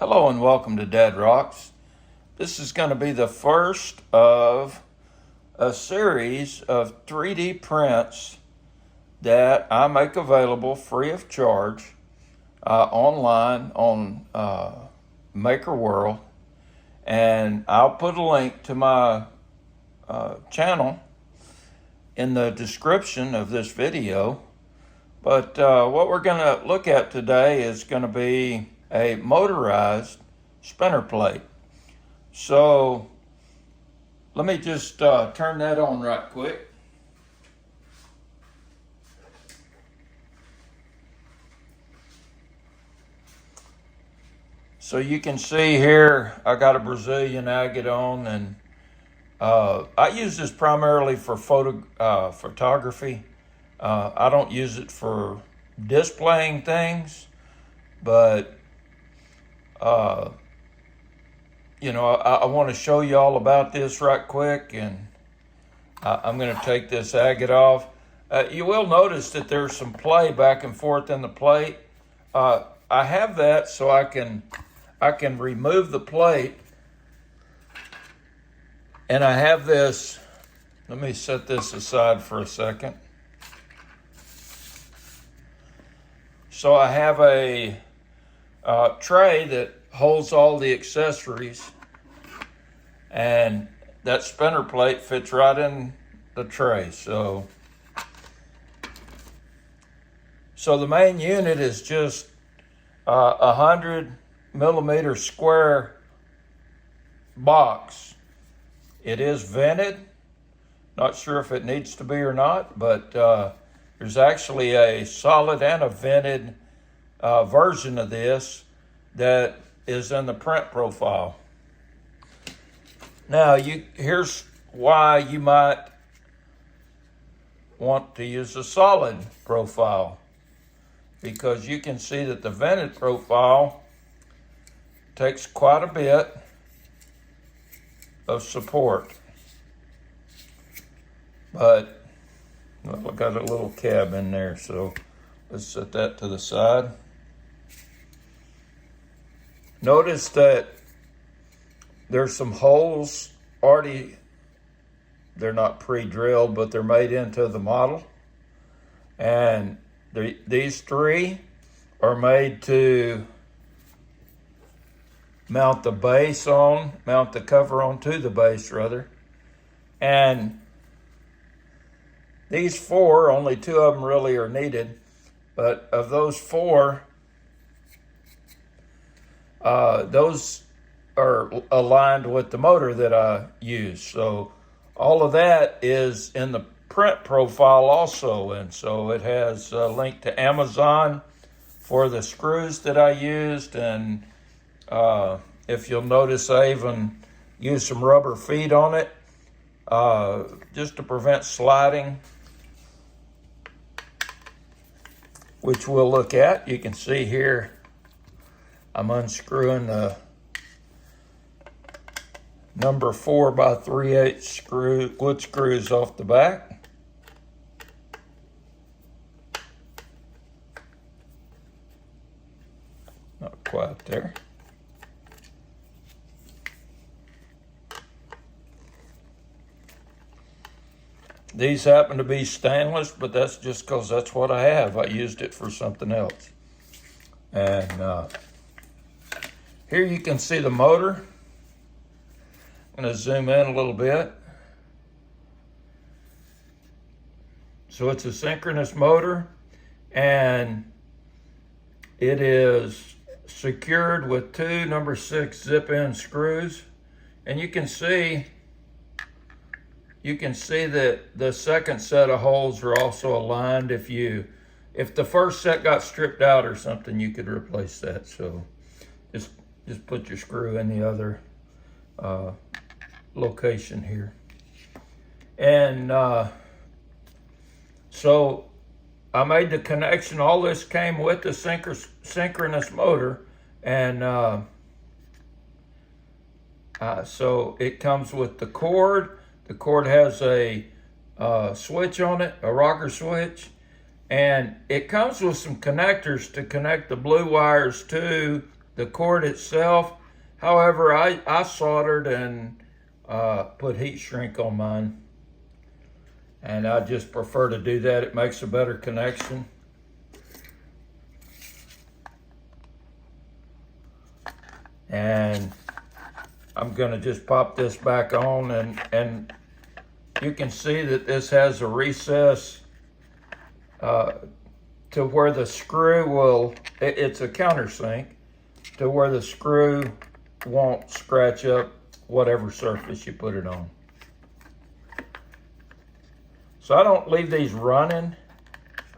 Hello and welcome to Dad Rocks. This is going to be the first of a series of 3D prints that I make available free of charge online on makerworld. And I'll put a link to my channel in the description of this video. But what we're going to look at today is going to be a motorized spinner plate. So let me just turn that on right quick. So you can see here I got a Brazilian agate on, and I use this primarily for photography. I don't use it for displaying things, but I want to show you all about this right quick, and I'm going to take this agate off. You will notice that there's some play back and forth in the plate. I have that so I can remove the plate, and I have this. Let me set this aside for a second. So I have a tray that holds all the accessories, and that spinner plate fits right in the tray. So the main unit is just 100mm square box. It is vented. Not sure if it needs to be or not, but there's actually a solid and a vented version of this that is in the print profile. Now, here's why you might want to use a solid profile, because you can see that the vented profile takes quite a bit of support. But well, I got a little cab in there, so let's set that to the side. Notice that there's some holes already. They're not pre-drilled, but they're made into the model. And these three are made to mount the cover onto the base rather. And these four, only two of them really are needed, but of those four, those are aligned with the motor that I use. So all of that is in the print profile also, and so it has a link to Amazon for the screws that I used, and if you'll notice, I even used some rubber feet on it just to prevent sliding, which we'll look at. You can see here I'm unscrewing the number 4x3/8 wood screws off the back. Not quite there. These happen to be stainless, but that's just because that's what I have. I used it for something else. And here you can see the motor. I'm going to zoom in a little bit. So it's a synchronous motor, and it is secured with two number 6 zip-in screws. And you can see that the second set of holes are also aligned. If the first set got stripped out or something, you could replace that. So just put your screw in the other location here. And so I made the connection. All this came with the synchronous motor, and so it comes with the cord. The cord has a switch on it, a rocker switch, and it comes with some connectors to connect the blue wires to the cord itself. However, I soldered and put heat shrink on mine. And I just prefer to do that. It makes a better connection. And I'm gonna just pop this back on, and you can see that this has a recess to where the screw will, it's a countersink, to where the screw won't scratch up whatever surface you put it on. So I don't leave these running.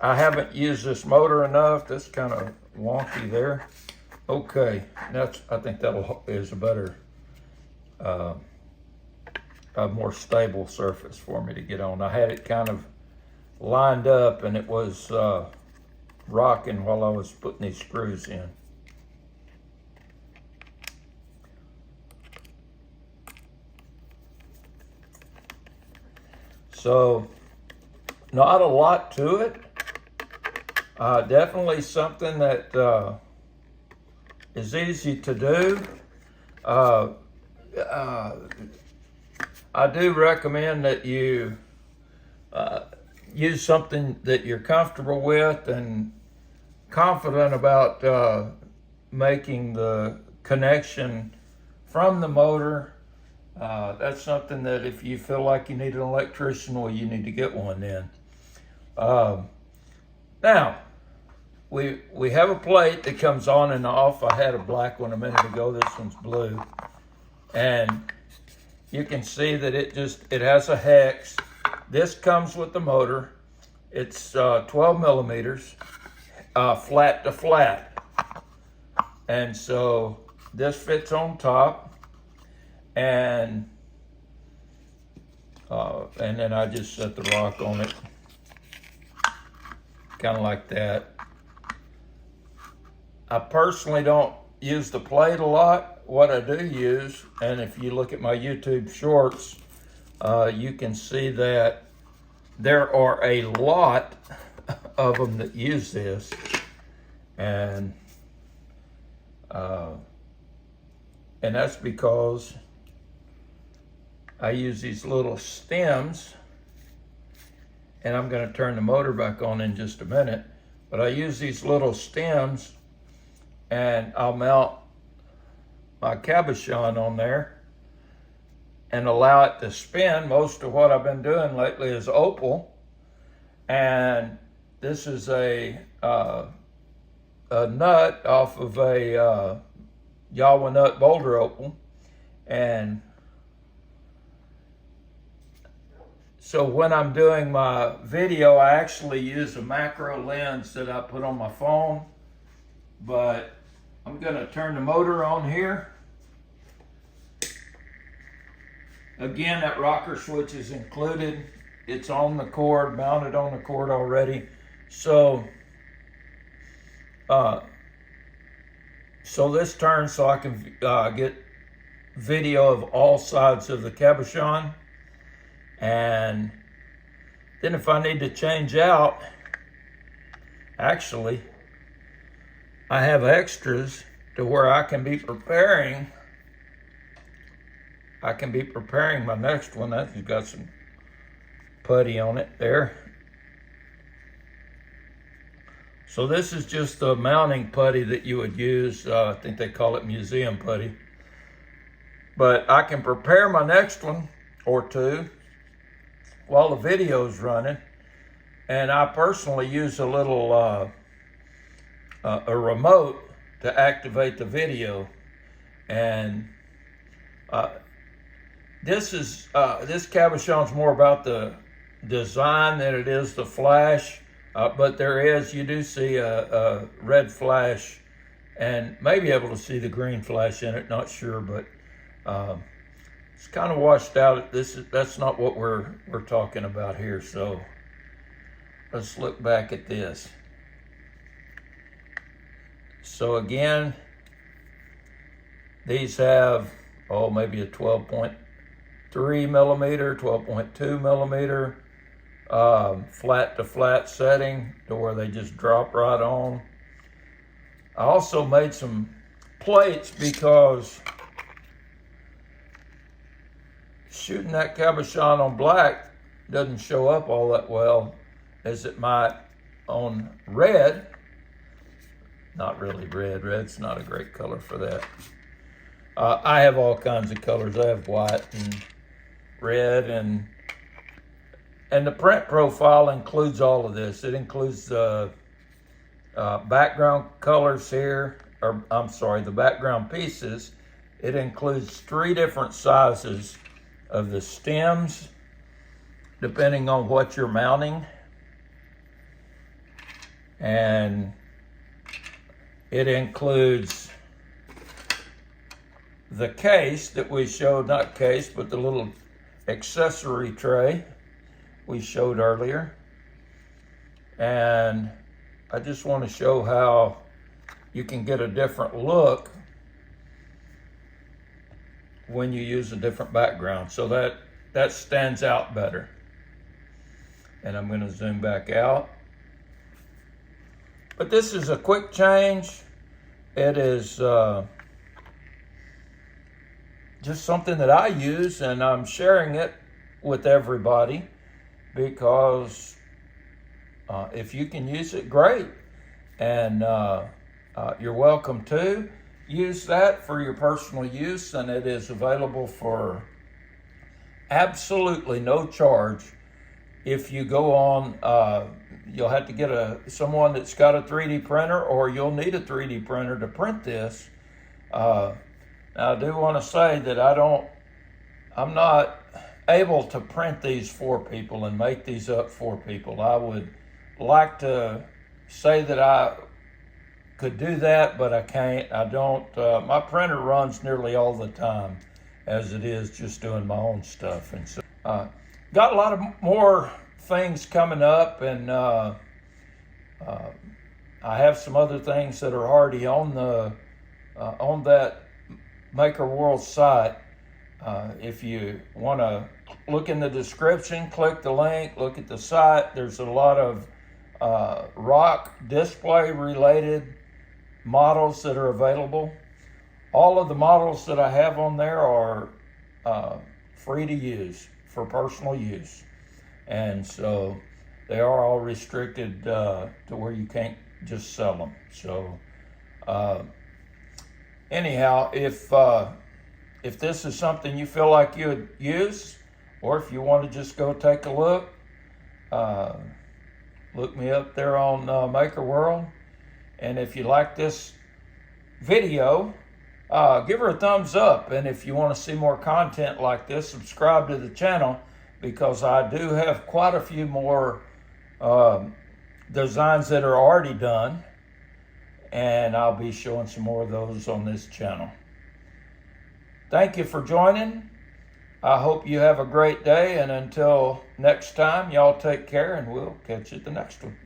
I haven't used this motor enough. That's kind of wonky there. Okay, I think that is a better, a more stable surface for me to get on. I had it kind of lined up and it was rocking while I was putting these screws in. So, not a lot to it. Definitely something that is easy to do. I do recommend that you use something that you're comfortable with and confident about making the connection from the motor. That's something that if you feel like you need an electrician, well, you need to get one then. Now, we have a plate that comes on and off. I had a black one a minute ago. This one's blue. And you can see that it has a hex. This comes with the motor. It's 12 millimeters, flat to flat. And so this fits on top. And then I just set the rock on it, kind of like that. I personally don't use the plate a lot. What I do use, and if you look at my YouTube shorts, you can see that there are a lot of them that use this. And that's because I use these little stems, and I'm going to turn the motor back on in just a minute, but I use these little stems and I'll mount my cabochon on there and allow it to spin. Most of what I've been doing lately is opal, and this is a nut off of a Yawa nut boulder opal. And so when I'm doing my video, I actually use a macro lens that I put on my phone, but I'm gonna turn the motor on here. Again, that rocker switch is included. It's on the cord, mounted on the cord already. So this turns so I can get video of all sides of the cabochon. And then if I need to change out, actually, I have extras to where I can be preparing my next one. That's got some putty on it there. So this is just the mounting putty that you would use. I think they call it museum putty. But I can prepare my next one or two while the video's running. And I personally use a little a remote to activate the video. And this cabochon's more about the design than it is the flash. But you do see a red flash, and may be able to see the green flash in it, not sure, but it's kind of washed out. That's not what we're talking about here. So let's look back at this. So again, these have maybe a 12.3 millimeter, 12.2 millimeter. Flat to flat setting to where they just drop right on. I also made some plates because shooting that cabochon on black doesn't show up all that well as it might on red. Not really red. Red's not a great color for that. I have all kinds of colors. I have white and red, and the print profile includes all of this. It includes the background colors here, or I'm sorry, the background pieces. It includes 3 different sizes of the stems, depending on what you're mounting. And it includes the case that we showed, not case, but the little accessory tray we showed earlier. And I just want to show how you can get a different look when you use a different background. So that stands out better. And I'm going to zoom back out. But this is a quick change. It is just something that I use, and I'm sharing it with everybody because if you can use it, great. And you're welcome to use that for your personal use, and it is available for absolutely no charge. If you go on, you'll have to get someone that's got a 3D printer, or you'll need a 3D printer to print this. Now I do want to say that I'm not able to print these for people and make these up for people. I would like to say that I could do that, but I can't. I don't. My printer runs nearly all the time as it is just doing my own stuff. And so got a lot of more things coming up, and I have some other things that are already on that makerworld site. If you want to look in the description, click the link, look at the site. There's a lot of rock display related models that are available. All of the models that I have on there are free to use for personal use. And so they are all restricted to where you can't just sell them. So anyhow, if this is something you feel like you would use, or if you want to just go take a look, look me up there on makerworld. And if you like this video, give her a thumbs up. And if you want to see more content like this, subscribe to the channel, because I do have quite a few more designs that are already done, and I'll be showing some more of those on this channel. Thank you for joining. I hope you have a great day, and until next time, y'all take care, and we'll catch you at the next one.